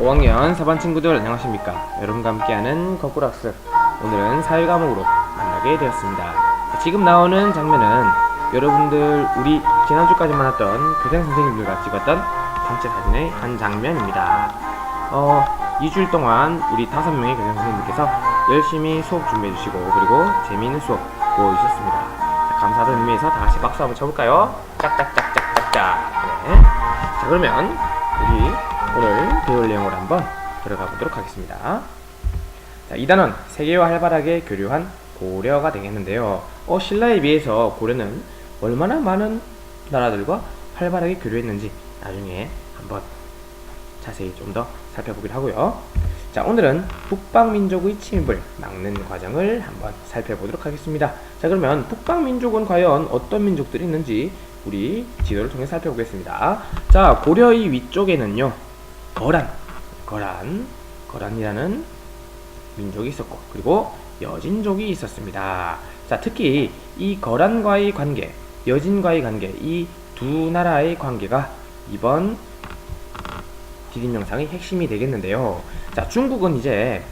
5학년 4반 친구들 안녕하십니까. 여러분과 함께하는 거꾸로학습, 오늘은 사회과목으로 만나게 되었습니다. 지금 나오는 장면은 여러분들 우리 지난주까지 만났던 교장 선생님들과 찍었던 단체 사진의 한 장면입니다. 2주일 동안 우리 5명의 교장 선생님들께서 열심히 수업 준비해 주시고 그리고 재미있는 수업 보여주셨습니다. 감사하다는 의미에서 다같이 박수 한번 쳐볼까요? 짝짝짝짝짝짝. 네. 자, 그러면 우리 오늘 배울 내용을 한번 들어가 보도록 하겠습니다. 자, 이 단원 세계와 활발하게 교류한 고려가 되겠는데요. 신라에 비해서 고려는 얼마나 많은 나라들과 활발하게 교류했는지 나중에 한번 자세히 좀 더 살펴보기로 하고요. 자, 오늘은 북방민족의 침입을 막는 과정을 한번 살펴보도록 하겠습니다. 자, 그러면 북방민족은 과연 어떤 민족들이 있는지 우리 지도를 통해 살펴보겠습니다. 자, 고려의 위쪽에는요, 거란이라는 민족이 있었고, 그리고 여진족이 있었습니다. 자, 특히 이 거란과의 관계, 여진과의 관계, 이 두 나라의 관계가 이번 디딤영상의 핵심이 되겠는데요. 자, 중국은 이제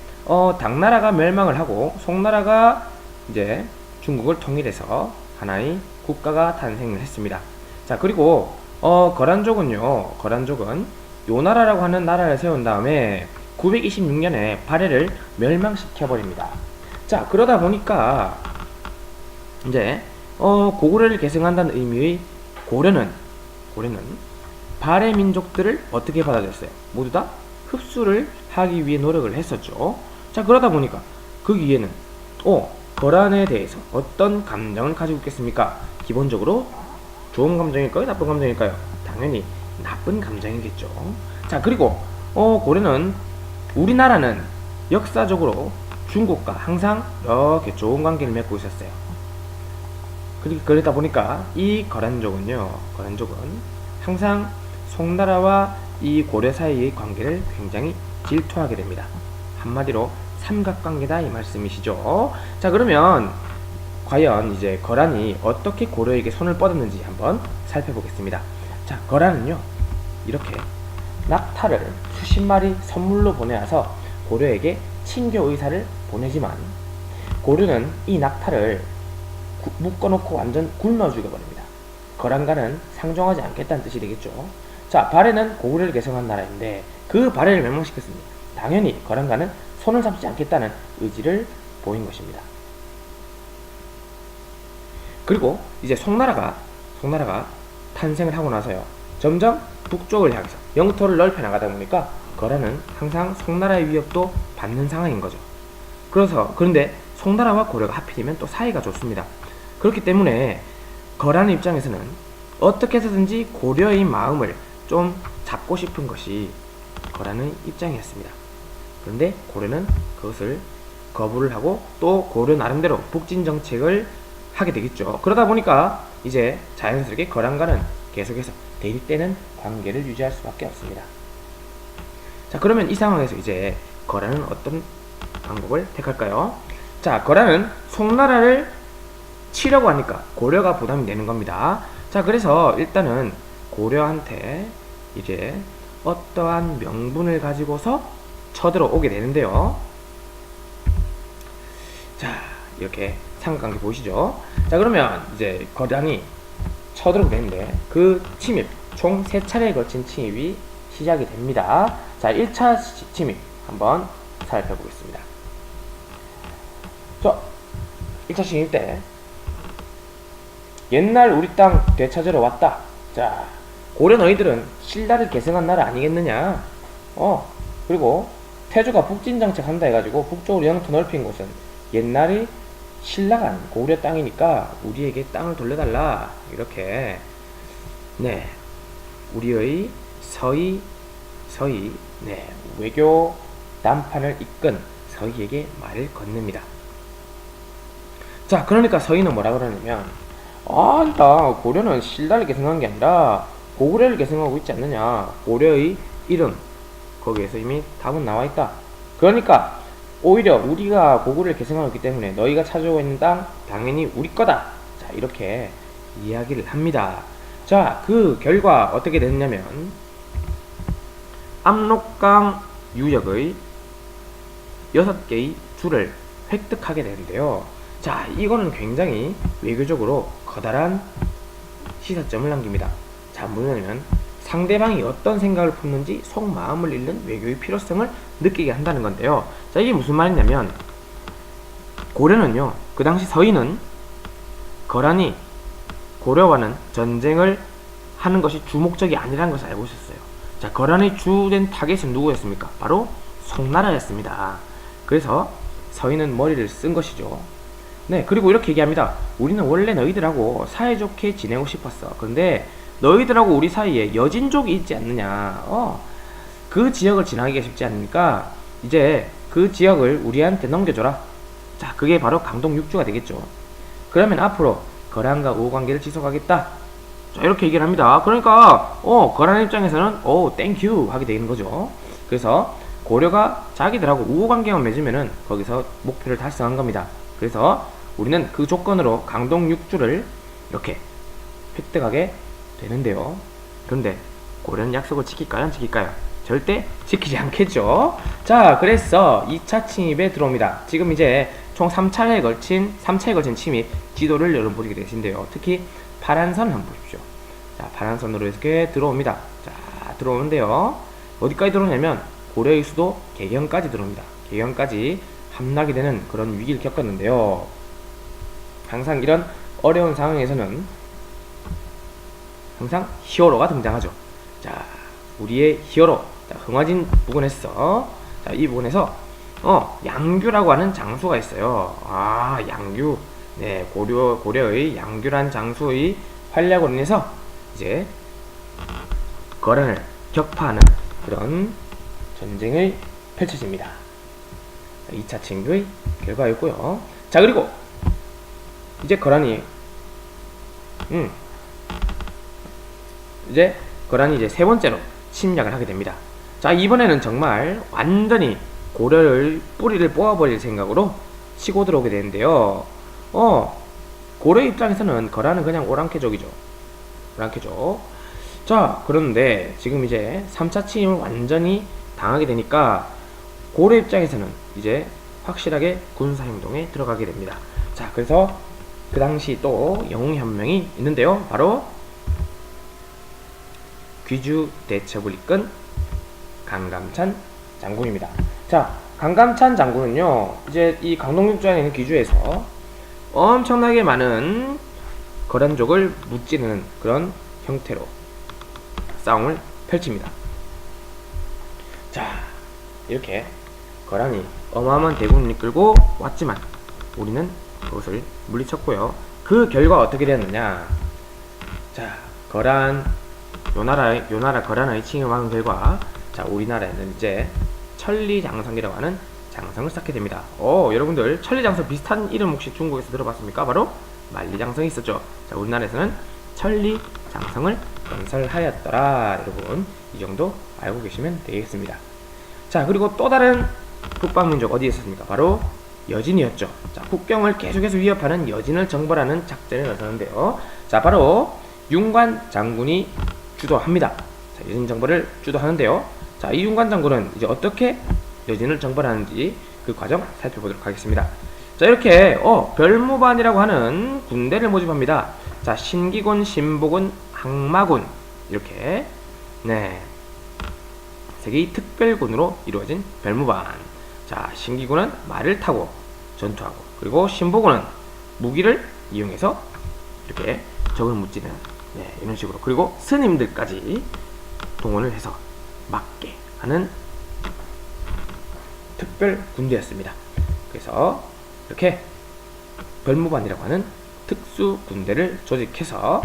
당나라가 멸망을 하고 송나라가 이제 중국을 통일해서 하나의 국가가 탄생을 했습니다. 자, 그리고 거란족은 요나라라고 하는 나라를 세운 다음에 926년에 발해를 멸망시켜 버립니다. 자, 그러다 보니까 이제 고구려를 계승한다는 의미의 고려는 발해 민족들을 어떻게 받아들였어요? 모두 다 흡수를 하기 위해 노력을 했었죠. 자, 그러다 보니까 거기에는 거란에 대해서 어떤 감정을 가지고 있겠습니까? 기본적으로 좋은 감정일까요? 나쁜 감정일까요? 당연히 나쁜 감정이겠죠. 자, 그리고 우리나라는 역사적으로 중국과 항상 이렇게 좋은 관계를 맺고 있었어요. 그러다 보니까 이 거란족은 항상 송나라와 이 고려 사이의 관계를 굉장히 질투하게 됩니다. 한마디로 삼각관계다 이 말씀이시죠. 자, 그러면 과연 이제 거란이 어떻게 고려에게 손을 뻗었는지 한번 살펴보겠습니다. 자, 거란은요, 이렇게 낙타를 수십 마리 선물로 보내와서 고려에게 친교 의사를 보내지만 고려는 이 낙타를 묶어놓고 완전 굶어 죽여버립니다. 거란과는 상종하지 않겠다는 뜻이 되겠죠. 자, 발해는 고구려를 계승한 나라인데 그 발해를 멸망시켰습니다. 당연히 거란과는 손을 잡지 않겠다는 의지를 보인 것입니다. 그리고 이제 송나라가 탄생을 하고 나서요, 점점 북쪽을 향해서 영토를 넓혀 나가다 보니까 거란은 항상 송나라의 위협도 받는 상황인 거죠. 그런데 송나라와 고려가 하필이면 또 사이가 좋습니다. 그렇기 때문에 거란의 입장에서는 어떻게 해서든지 고려의 마음을 좀 잡고 싶은 것이 거란의 입장이었습니다. 그런데 고려는 그것을 거부를 하고 또 고려 나름대로 북진 정책을 하게 되겠죠. 그러다 보니까 이제 자연스럽게 거란과는 계속해서 대립되는 관계를 유지할 수밖에 없습니다. 자, 그러면 이 상황에서 이제 거란은 어떤 방법을 택할까요? 자, 거란은 송나라를 치려고 하니까 고려가 부담이 되는 겁니다. 자, 그래서 일단은 고려한테 이제 어떠한 명분을 가지고서 쳐들어오게 되는데요. 자, 이렇게 삼각관계 보이시죠? 자, 그러면 이제 거란이 쳐들어오게 되는데 그 침입, 총 3차례에 걸친 침입이 시작이 됩니다. 자, 1차 침입 한번 살펴보겠습니다. 자, 1차 침입 때 옛날 우리 땅 되찾으러 왔다. 자, 고려 너희들은 신라를 계승한 나라 아니겠느냐? 그리고 태조가 북진 정책 한다 해가지고 북쪽으로 영토 넓힌 곳은 옛날에 신라가 아닌 고려 땅이니까 우리에게 땅을 돌려달라. 이렇게 우리의 서희 외교 남판을 이끈 서희에게 말을 건넵니다. 자, 그러니까 서희는 뭐라 그러냐면, 나 고려는 신라를 계승한 게 아니라 고구려를 계승하고 있지 않느냐. 고려의 이름 거기에서 이미 답은 나와 있다. 그러니까 오히려 우리가 고구려를 계승하고 있기 때문에 너희가 찾아오고 있는 땅 당연히 우리 거다. 자, 이렇게 이야기를 합니다. 자, 그 결과 어떻게 됐냐면 압록강 유역의 6개의 주를 획득하게 되는데요. 자, 이거는 굉장히 외교적으로 커다란 시사점을 남깁니다. 자, 뭐냐면 상대방이 어떤 생각을 품는지 속마음을 읽는 외교의 필요성을 느끼게 한다는 건데요. 자, 이게 무슨 말이냐면 고려는요, 그 당시 서인은 거란이 고려와는 전쟁을 하는 것이 주목적이 아니라는 것을 알고 있었어요. 자, 거란의 주된 타겟은 누구였습니까? 바로 송나라였습니다. 그래서 서인은 머리를 쓴 것이죠. 네, 그리고 이렇게 얘기합니다. 우리는 원래 너희들하고 사이좋게 지내고 싶었어. 그런데 너희들하고 우리 사이에 여진족이 있지 않느냐. 그 지역을 지나기가 쉽지 않으니까 이제 그 지역을 우리한테 넘겨줘라. 자, 그게 바로 강동 6주가 되겠죠. 그러면 앞으로 거란과 우호관계를 지속하겠다. 자, 이렇게 얘기를 합니다. 그러니까 거란 입장에서는 땡큐 하게 되는 거죠. 그래서 고려가 자기들하고 우호관계만 맺으면은 거기서 목표를 달성한 겁니다. 그래서 우리는 그 조건으로 강동 6주를 이렇게 획득하게 되는데요. 그런데 고려는 약속을 지킬까요? 안 지킬까요? 절대 지키지 않겠죠. 자, 그래서 2차 침입에 들어옵니다. 지금 이제 총 3차에 걸친 침입 지도를 여러분 보시게 되신데요. 특히 파란선 한번 보십시오. 자, 파란선으로 이렇게 들어옵니다. 자, 들어오는데요. 어디까지 들어오냐면 고려의 수도 개경까지 들어옵니다. 개경까지 함락이 되는 그런 위기를 겪었는데요. 항상 이런 어려운 상황에서는 항상 히어로가 등장하죠. 자, 우리의 히어로. 자, 흥화진 부근에서, 자, 이 부분에서 양규라고 하는 장수가 있어요. 아, 양규. 네, 고려의 양규란 장수의 활약으로 인해서 이제 거란을 격파하는 그런 전쟁이 펼쳐집니다. 2차 침입의 결과였고요. 자, 그리고 이제 거란이 이제 세 번째로 침략을 하게 됩니다. 자, 이번에는 정말 완전히 고려를 뿌리를 뽑아버릴 생각으로 치고 들어오게 되는데요. 고려 입장에서는 거란은 그냥 오랑캐족이죠. 오랑캐족. 자, 그런데 지금 이제 3차 침입을 완전히 당하게 되니까 고려 입장에서는 이제 확실하게 군사행동에 들어가게 됩니다. 자, 그래서 그 당시 또 영웅이 한 명이 있는데요. 바로 귀주 대첩을 이끈 강감찬 장군입니다. 자, 강감찬 장군은요, 이제 이 강동육주에 있는 귀주에서 엄청나게 많은 거란족을 무찌르는 그런 형태로 싸움을 펼칩니다. 자, 이렇게 거란이 어마어마한 대군을 이끌고 왔지만 우리는 그것을 물리쳤고요. 그 결과 어떻게 되었느냐? 자, 요나라 거란의 침입한 결과, 자, 우리나라에는 이제 천리장성이라고 하는 장성을 쌓게 됩니다. 여러분들 천리장성 비슷한 이름 혹시 중국에서 들어봤습니까? 바로 만리장성이 있었죠. 자, 우리나라에서는 천리장성을 건설하였더라. 여러분, 이 정도 알고 계시면 되겠습니다. 자, 그리고 또 다른 북방민족 어디에 있었습니까? 바로 여진이었죠. 자, 국경을 계속해서 위협하는 여진을 정벌하는 작전에 나섰는데요. 자, 바로 윤관 장군이 주도합니다. 자, 여진 정벌을 주도하는데요. 자, 이 윤관 장군은 이제 어떻게 여진을 정벌하는지 그 과정 살펴보도록 하겠습니다. 자, 이렇게 별무반이라고 하는 군대를 모집합니다. 자, 신기군, 신보군, 항마군 이렇게 세 개의 특별군으로 이루어진 별무반. 자, 신기군은 말을 타고 전투하고, 그리고 신보군은 무기를 이용해서 이렇게 적을 무찌르는 이런 식으로, 그리고 스님들까지 동원을 해서 막게 하는 특별 군대였습니다. 그래서 이렇게 별무반이라고 하는 특수 군대를 조직해서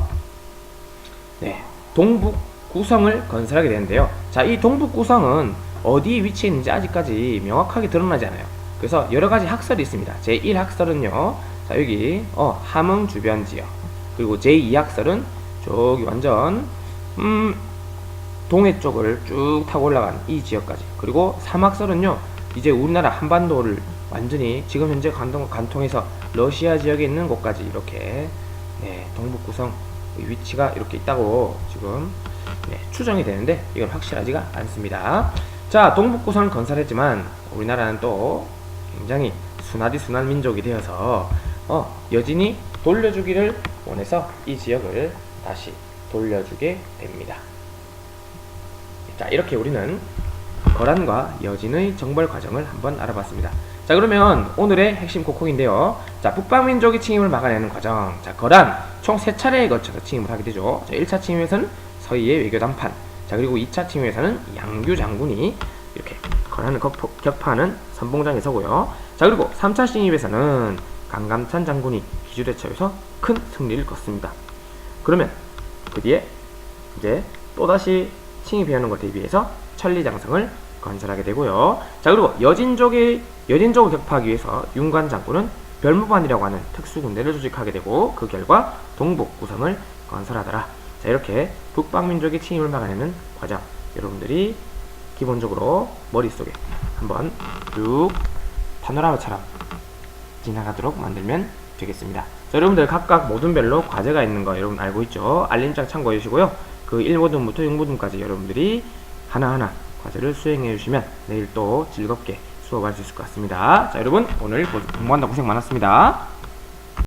동북 구성을 건설하게 되는데요. 자, 이 동북 구성은 어디에 위치해 있는지 아직까지 명확하게 드러나지 않아요. 그래서 여러가지 학설이 있습니다. 제1학설은요, 자, 여기 함흥 주변 지역, 그리고 제2학설은 저기 완전 동해 쪽을 쭉 타고 올라간 이 지역까지, 그리고 3학설은요, 이제 우리나라 한반도를 완전히 지금 현재 관통해서 러시아 지역에 있는 곳까지 이렇게 동북 구성 위치가 이렇게 있다고 지금 추정이 되는데 이건 확실하지가 않습니다. 자, 동북구선을 건설했지만 우리나라는 또 굉장히 순한 민족이 되어서 여진이 돌려주기를 원해서 이 지역을 다시 돌려주게 됩니다. 자, 이렇게 우리는 거란과 여진의 정벌 과정을 한번 알아봤습니다. 자, 그러면 오늘의 핵심 코콕인데요. 자, 북방민족의 침입을 막아내는 과정. 자, 거란 총 3차례에 거쳐서 침입을 하게 되죠. 자, 1차 침입에서는 서희의 외교담판. 자, 그리고 2차 침입에서는 양규 장군이 이렇게 거란을 격파하는 선봉장에 서고요. 자, 그리고 3차 침입에서는 강감찬 장군이 기주대첩에서 큰 승리를 거습니다. 그러면 그 뒤에 이제 또다시 침입해오는 것에 대비해서 천리장성을 건설하게 되고요. 자, 그리고 여진족을 격파하기 위해서 윤관 장군은 별무반이라고 하는 특수군대를 조직하게 되고 그 결과 동북구성을 건설하더라. 자, 이렇게 북방민족의 침입을 막아내는 과정, 여러분들이 기본적으로 머릿속에 한번 쭉 파노라마처럼 지나가도록 만들면 되겠습니다. 자, 여러분들 각각 모둠별로 과제가 있는 거 여러분 알고 있죠? 알림장 참고해 주시고요. 그 1모둠부터 6모둠까지 여러분들이 하나하나 과제를 수행해 주시면 내일 또 즐겁게 수업할 수 있을 것 같습니다. 자, 여러분 오늘 공부한다 고생 많았습니다.